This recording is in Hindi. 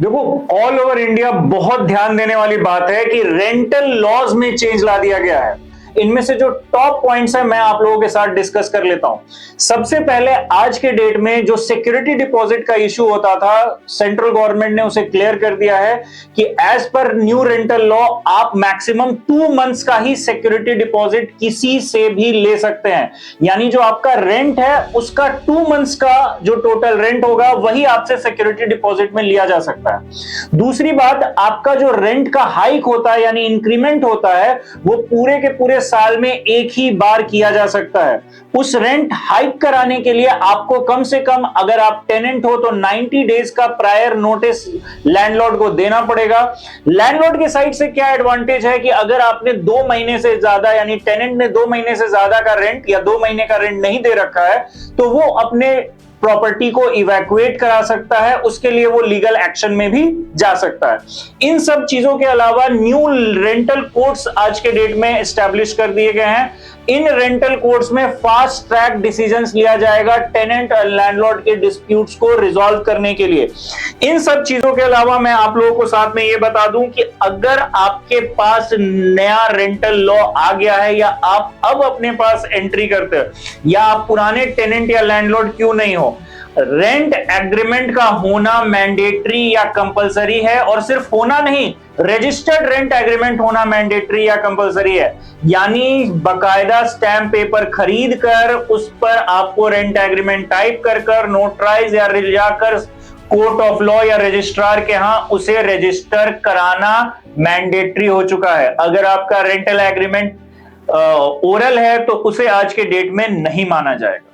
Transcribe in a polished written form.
देखो, ऑल ओवर इंडिया बहुत ध्यान देने वाली बात है कि रेंटल लॉज में चेंज ला दिया गया है। इनमें से जो टॉप पॉइंट्स है मैं आप लोगों के साथ डिस्कस कर लेता हूं। सबसे पहले आज के डेट में जो सिक्योरिटी डिपॉजिट का इशू होता था, सेंट्रल गवर्नमेंट ने उसे क्लियर कर दिया है कि as per new rental law आप मैक्सिमम 2 मंथ्स का ही सिक्योरिटी डिपॉजिट किसी से भी ले सकते हैं। यानी जो आपका रेंट है उसका 2 मंथ्स का जो टोटल रेंट होगा वही आपसे सिक्योरिटी डिपॉजिट में लिया जा सकता है। दूसरी बात, आपका जो रेंट का हाइक होता है यानी इंक्रीमेंट होता है वो पूरे के पूरे साल में एक ही बार किया जा सकता है। उस रेंट हाइक कराने के लिए आपको कम से कम, अगर आप टेनेंट हो तो 90 डेज का प्रायर नोटिस लैंडलॉर्ड को देना पड़ेगा। लैंडलॉर्ड के साइड से क्या एडवांटेज है कि अगर आपने 2 महीने से ज्यादा यानी टेनेंट ने 2 महीने से ज्यादा का रेंट या 2 महीने का रेंट नहीं दे रखा है तो वो अपने प्रॉपर्टी को इवैक्यूएट करा सकता है, उसके लिए वो लीगल एक्शन में भी जा सकता है। इन सब चीजों के अलावा न्यू रेंटल कोर्ट्स आज के डेट में एस्टैब्लिश कर दिए गए हैं। इन रेंटल कोर्ट्स में फास्ट ट्रैक डिसीजंस लिया जाएगा टेनेंट और लैंडलॉर्ड के डिस्प्यूट्स को रिजॉल्व करने के लिए। इन सब चीजों के अलावा मैं आप लोगों को साथ में ये बता दूं कि अगर आपके पास नया रेंटल लॉ आ गया है या आप अब अपने पास एंट्री करते हो या आप पुराने टेनेंट या लैंडलॉर्ड क्यों नहीं हो, रेंट एग्रीमेंट का होना मैंडेटरी या कंपलसरी है। और सिर्फ होना नहीं, रजिस्टर्ड रेंट एग्रीमेंट होना मैंडेटरी या कंपलसरी है। यानी बकायदा स्टैम्प पेपर खरीद कर उस पर आपको रेंट एग्रीमेंट टाइप कर नोटराइज या जाकर कोर्ट ऑफ लॉ या रजिस्ट्रार के यहां उसे रजिस्टर कराना मैंडेटरी हो चुका है। अगर आपका रेंटल एग्रीमेंट ओरल है तो उसे आज के डेट में नहीं माना जाएगा।